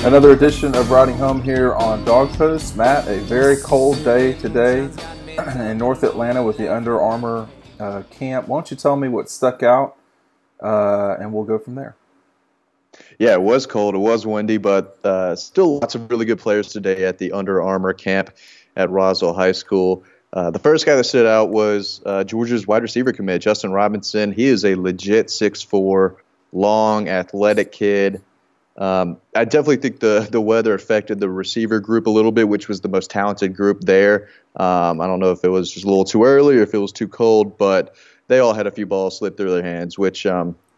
Another edition of Riding Home here on Dog Post. Matt, a very cold day today in North Atlanta with the Under Armour camp. Why don't you tell me what stuck out, and we'll go from there. Yeah, it was cold. It was windy, but still lots of really good players today at the Under Armour camp at Roswell High School. The first guy that stood out was Georgia's wide receiver commit, Justin Robinson. He is a legit 6'4", long, athletic kid. I definitely think the weather affected the receiver group a little bit, which was the most talented group there. I don't know if it was just a little too early or if it was too cold, but they all had a few balls slip through their hands, which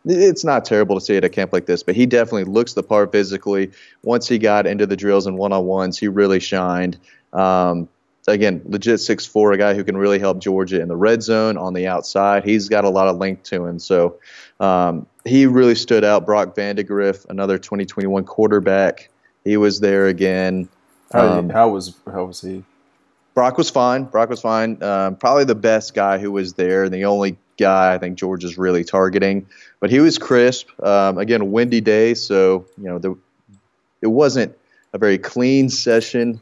it's not terrible to see at a camp like this. But he definitely looks the part physically. Once he got into the drills and one-on-ones, he really shined. Again, legit 6'4", a guy who can really help Georgia in the red zone, on the outside. He's got a lot of length to him. So he really stood out. Brock Vandegrift, another 2021 quarterback. He was there again. How was he? Brock was fine. Probably the best guy who was there, and the only guy I think Georgia's really targeting. But he was crisp. Again, a windy day, so it wasn't a very clean session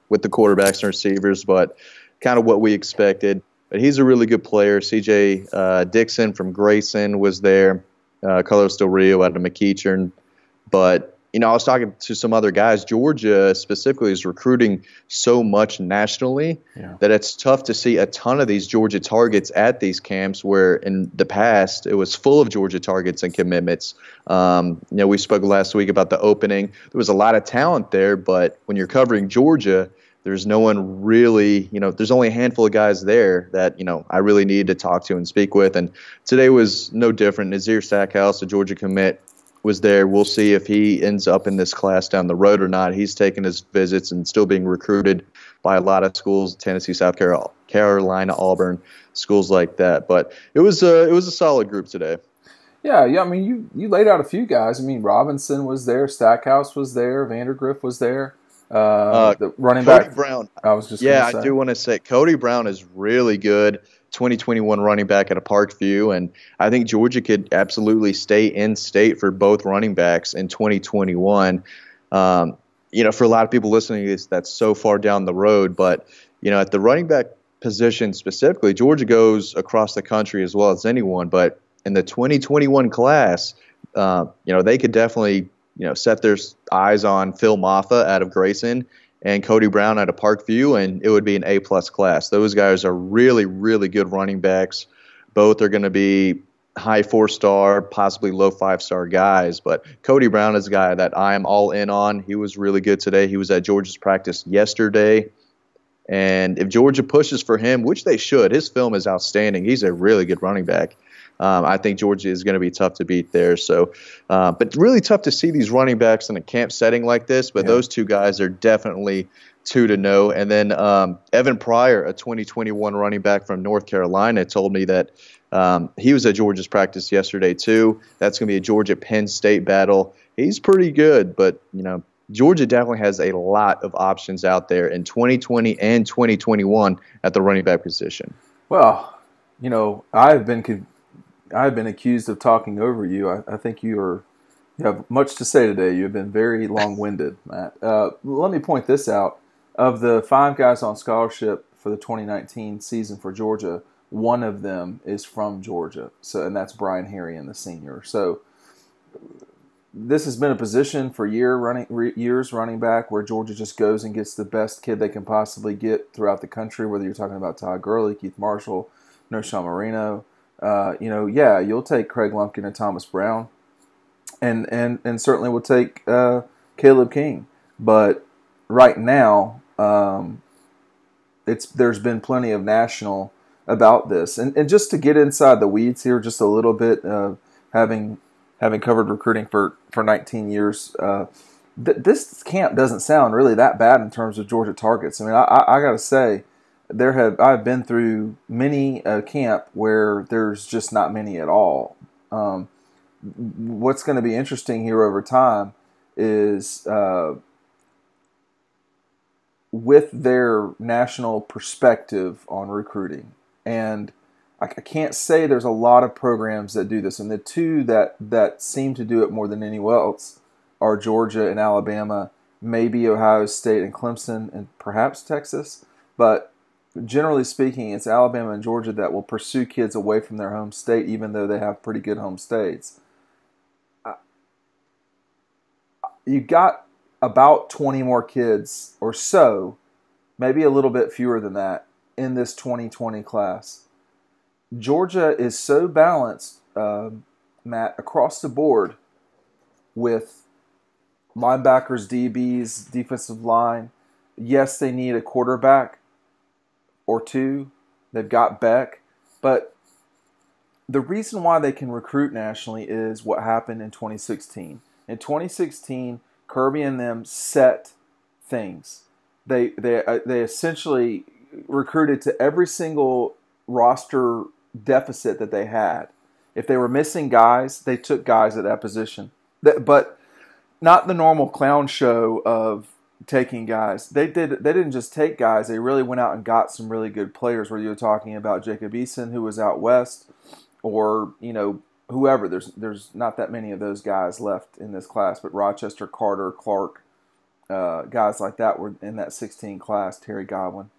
with the quarterbacks and receivers, but kind of what we expected. But he's a really good player. C.J. Dixon from Grayson was there. Carlos Del Rio out of McEachern. But, I was talking to some other guys. Georgia specifically is recruiting so much nationally that it's tough to see a ton of these Georgia targets at these camps, where in the past it was full of Georgia targets and commitments. We spoke last week about the opening. There was a lot of talent there, but when you're covering Georgia, there's no one really, there's only a handful of guys there that, I really needed to talk to and speak with. And today was no different. Nazir Stackhouse, a Georgia commit, was there. We'll see if he ends up in this class down the road or not. He's taking his visits and still being recruited by a lot of schools, Tennessee, South Carolina, Auburn, schools like that. But it was a solid group today. Yeah. I mean, you laid out a few guys. I mean, Robinson was there, Stackhouse was there, Vandegrift was there. The running back, Cody Brown. I was just I do want to say Cody Brown is really good. 2021 running back at a Parkview, and I think Georgia could absolutely stay in state for both running backs in 2021. For a lot of people listening to this, that's so far down the road, but at the running back position specifically, Georgia goes across the country as well as anyone. But in the 2021 class, they could definitely set their eyes on Phil Maffa out of Grayson and Cody Brown out of Parkview, and it would be an A-plus class. Those guys are really, really good running backs. Both are going to be high 4-star, possibly low 5-star guys. But Cody Brown is a guy that I am all in on. He was really good today. He was at Georgia's practice yesterday. And if Georgia pushes for him, which they should, his film is outstanding. He's a really good running back. I think Georgia is going to be tough to beat there. So, but really tough to see these running backs in a camp setting like this. But those two guys are definitely two to know. And then Evan Pryor, a 2021 running back from North Carolina, told me that he was at Georgia's practice yesterday too. That's going to be a Georgia-Penn State battle. He's pretty good, but Georgia definitely has a lot of options out there in 2020 and 2021 at the running back position. Well, I've been accused of talking over you. I think you have much to say today. You have been very long-winded, Matt. Let me point this out. Of the 5 guys on scholarship for the 2019 season for Georgia, one of them is from Georgia. And that's Brian Harrion, the senior. So this has been a position for years running back where Georgia just goes and gets the best kid they can possibly get throughout the country, whether you're talking about Todd Gurley, Keith Marshall, Noshawn Marino. You'll take Craig Lumpkin and Thomas Brown, and certainly will take Caleb King. But right now, there's been plenty of national about this, and just to get inside the weeds here, just a little bit, having covered recruiting for 19 years, this camp doesn't sound really that bad in terms of Georgia targets. I mean, I got to say. I've been through many a camp where there's just not many at all. What's going to be interesting here over time is with their national perspective on recruiting. And I can't say there's a lot of programs that do this. And the two that seem to do it more than anyone else are Georgia and Alabama, maybe Ohio State and Clemson, and perhaps Texas. But generally speaking, it's Alabama and Georgia that will pursue kids away from their home state, even though they have pretty good home states. You got about 20 more kids or so, maybe a little bit fewer than that, in this 2020 class. Georgia is so balanced, Matt, across the board with linebackers, DBs, defensive line. Yes, they need a quarterback or two. They've got Beck. But the reason why they can recruit nationally is what happened in 2016. In 2016, Kirby and them set things. They essentially recruited to every single roster deficit that they had. If they were missing guys, they took guys at that position. But not the normal clown show of taking guys. They didn't just take guys. They really went out and got some really good players. Where you're talking about Jacob Eason, who was out west, or whoever. There's not that many of those guys left in this class, but Rochester, Carter, Clark, guys like that were in that 16 class. Terry Godwin,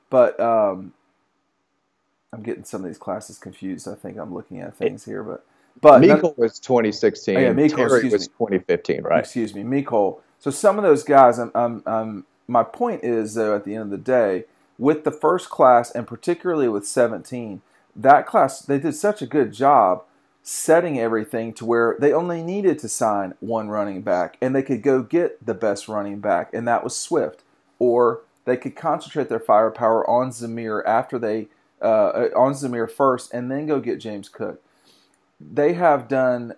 but I'm getting some of these classes confused. I think I'm looking at things here, but Mecole was 2016. Oh, yeah, Mecole, Terry was 2015, right? Excuse me, Mecole. So some of those guys. My point is, though, at the end of the day, with the first class and particularly with 17, that class, they did such a good job setting everything to where they only needed to sign one running back, and they could go get the best running back, and that was Swift. Or they could concentrate their firepower on Zamir on Zamir first, and then go get James Cook. They have done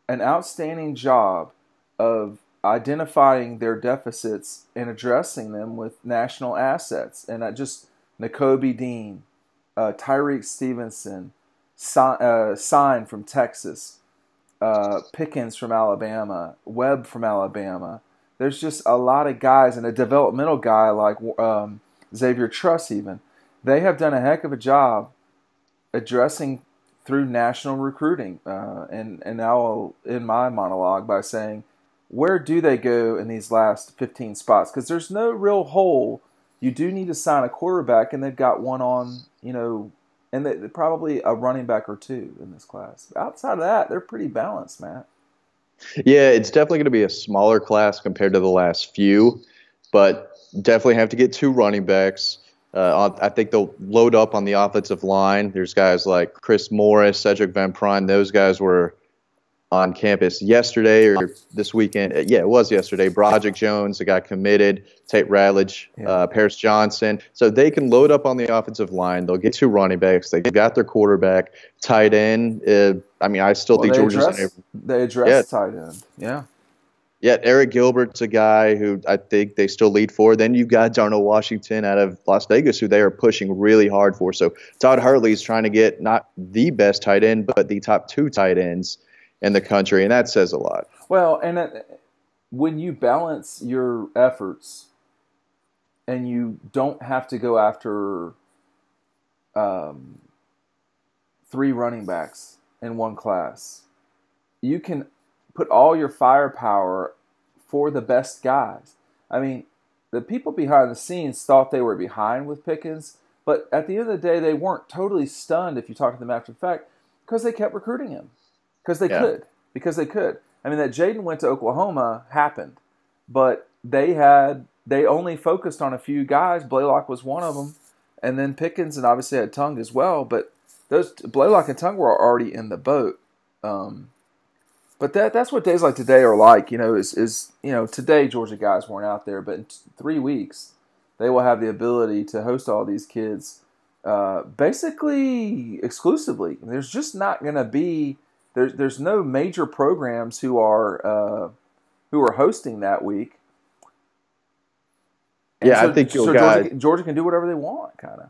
an outstanding job of identifying their deficits and addressing them with national assets. And Nakobe Dean, Tyreek Stevenson, Sign from Texas, Pickens from Alabama, Webb from Alabama. There's just a lot of guys, and a developmental guy like Xavier Truss even. They have done a heck of a job addressing through national recruiting. And now I'll end my monologue by saying, where do they go in these last 15 spots? Because there's no real hole. You do need to sign a quarterback, and they've got one on, and probably a running back or two in this class. Outside of that, they're pretty balanced, Matt. Yeah, it's definitely going to be a smaller class compared to the last few, but definitely have to get two running backs. I think they'll load up on the offensive line. There's guys like Chris Morris, Cedric Van Prine. Those guys were on campus yesterday or this weekend. Yeah, it was yesterday. Broderick Jones, the guy committed. Tate Radledge, Paris Johnson. So they can load up on the offensive line. They'll get two running backs. They've got their quarterback. Tight end. I still think Georgia's they address tight end. Yeah. Yeah, Eric Gilbert's a guy who I think they still lead for. Then you've got Darnell Washington out of Las Vegas, who they are pushing really hard for. So Todd Hurley's trying to get not the best tight end, but the top two tight ends in the country, and that says a lot. Well, and when you balance your efforts and you don't have to go after three running backs in one class, you can put all your firepower for the best guys. I mean, the people behind the scenes thought they were behind with Pickens, but at the end of the day, they weren't totally stunned if you talk to them after the fact, because they kept recruiting him. Because they could. Because they could. I mean, that Jaden went to Oklahoma happened, but they only focused on a few guys. Blaylock was one of them, and then Pickens, and obviously had Tongue as well. But those Blaylock and Tongue were already in the boat. But that's what days like today are like. Today Georgia guys weren't out there, but in 3 weeks they will have the ability to host all these kids, basically exclusively. There's just not going to be. There's no major programs who are hosting that week. And I think Georgia can do whatever they want, kind of.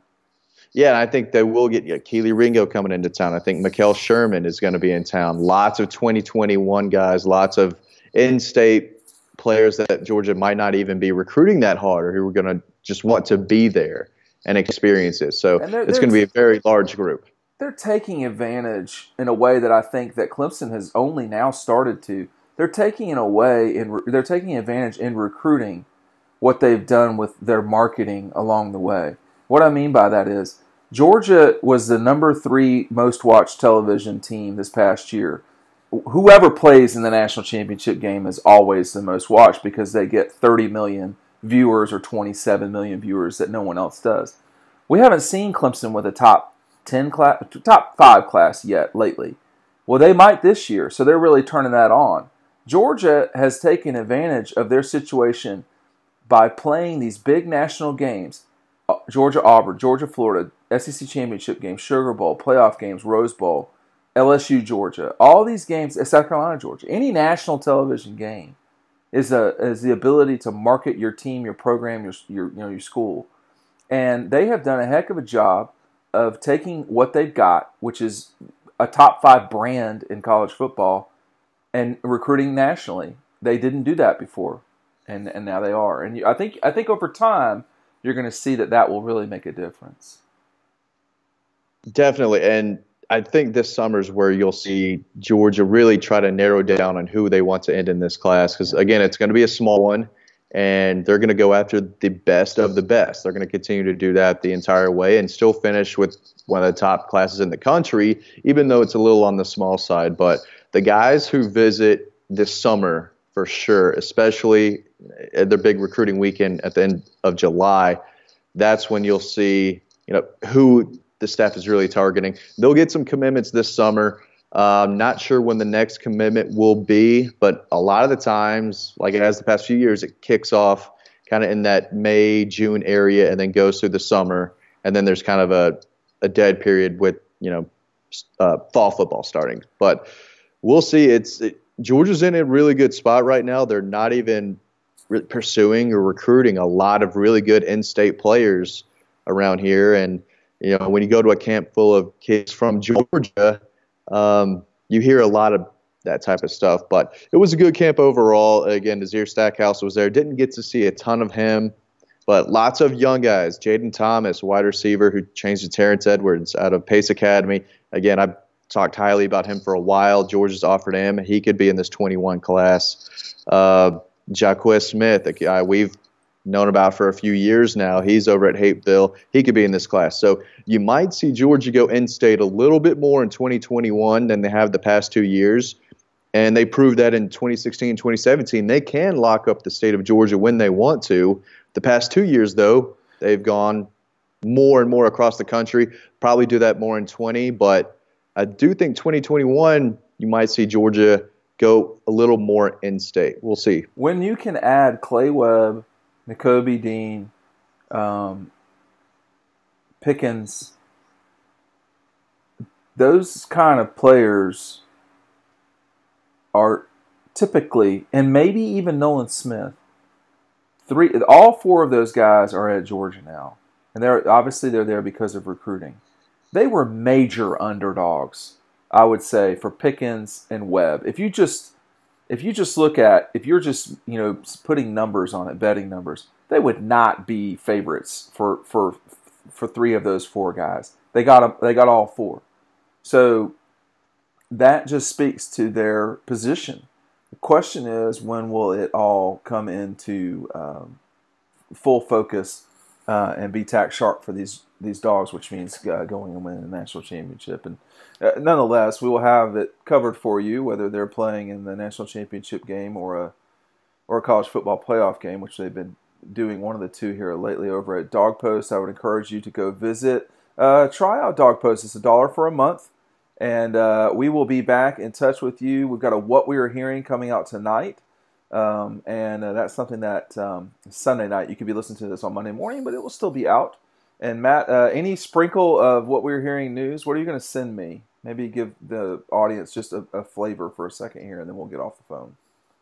Yeah, and I think they will get Keely Ringo coming into town. I think Mikel Sherman is going to be in town. Lots of 2021 guys, lots of in-state players that Georgia might not even be recruiting that hard, or who are going to just want to be there and experience it. So it's going to be a very large group. They're taking advantage in a way that I think that Clemson has only now started to. they're taking they're taking advantage in recruiting what they've done with their marketing along the way. What I mean by that is Georgia was the number 3 most watched television team this past year. Whoever plays in the national championship game is always the most watched because they get 30 million viewers or 27 million viewers that no one else does. We haven't seen Clemson with a top 5 class yet lately. Well, they might this year, so they're really turning that on. Georgia has taken advantage of their situation by playing these big national games. Georgia Auburn, Georgia Florida, SEC Championship games, Sugar Bowl, playoff games, Rose Bowl, LSU Georgia, all these games, South Carolina Georgia, any national television game is the ability to market your team, your program, your school, and they have done a heck of a job of taking what they've got, which is a top 5 brand in college football, and recruiting nationally. They didn't do that before, and now they are. And I think over time you're going to see that will really make a difference. Definitely, and I think this summer is where you'll see Georgia really try to narrow down on who they want to end in this class. Because, again, it's going to be a small one, and they're going to go after the best of the best. They're going to continue to do that the entire way and still finish with one of the top classes in the country, even though it's a little on the small side. But the guys who visit this summer, for sure, especially at their big recruiting weekend at the end of July, that's when you'll see, who the staff is really targeting. They'll get some commitments this summer. Not sure when the next commitment will be, but a lot of the times, like it has the past few years, it kicks off kind of in that May, June area and then goes through the summer. And then there's kind of a dead period with, fall football starting. But we'll see. Georgia's in a really good spot right now. They're not even pursuing or recruiting a lot of really good in-state players around here. And, when you go to a camp full of kids from Georgia, you hear a lot of that type of stuff. But it was a good camp overall. Again, Nazir Stackhouse was there. Didn't get to see a ton of him, but lots of young guys. Jaden Thomas, wide receiver, who changed to Terrence Edwards out of Pace Academy. Again, I've talked highly about him for a while. Georgia's offered him. He could be in this 21 class. Jaquez Smith, a guy we've known about for a few years now. He's over at Hapeville. He could be in this class. So you might see Georgia go in-state a little bit more in 2021 than they have the past 2 years. And they proved that in 2016, 2017. They can lock up the state of Georgia when they want to. The past 2 years, though, they've gone more and more across the country. Probably do that more in 20. But I do think 2021, you might see Georgia go a little more in-state. We'll see. When you can add Clay Webb, N'Kobe Dean, Pickens, those kind of players are typically, and maybe even Nolan Smith, all 4 of those guys are at Georgia now. And they're there because of recruiting. They were major underdogs, I would say, for Pickens and Webb. If you're just putting numbers on it, betting numbers, they would not be favorites for 3 of those 4 guys. They got all 4. So that just speaks to their position. The question is, when will it all come into full focus and be tack sharp for these dogs, which means going and winning the national championship. And nonetheless, we will have it covered for you, whether they're playing in the national championship game or a college football playoff game, which they've been doing one of the two here lately over at Dog Post. I would encourage you to go visit. Try out Dog Post. It's $1 for a month. And we will be back in touch with you. We've got a What We Are Hearing coming out tonight. And that's something that Sunday night, you could be listening to this on Monday morning, but it will still be out. And Matt, any sprinkle of What We're Hearing news, what are you going to send me? Maybe give the audience just a flavor for a second here, and then we'll get off the phone.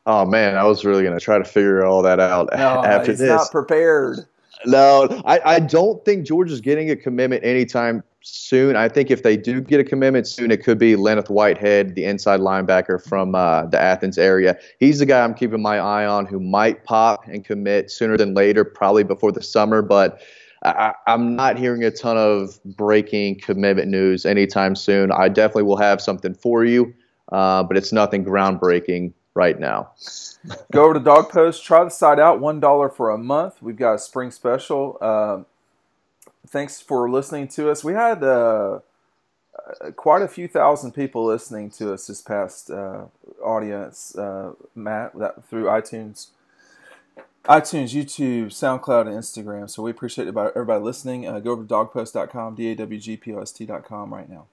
Oh, man, I was really going to try to figure all that out after this. Not prepared. No, I don't think Georgia's getting a commitment anytime soon. I think if they do get a commitment soon, it could be Lenneth Whitehead, the inside linebacker from the Athens area. He's the guy I'm keeping my eye on who might pop and commit sooner than later, probably before the summer. But I'm not hearing a ton of breaking commitment news anytime soon. I definitely will have something for you, but it's nothing groundbreaking right now. Go over to Dog Post. Try the site out. $1 for a month. We've got a spring special. Thanks for listening to us. We had quite a few thousand people listening to us this past audience, Matt, through iTunes, YouTube, SoundCloud, and Instagram. So we appreciate everybody listening. Go over to dogpost.com, dawgpost.com right now.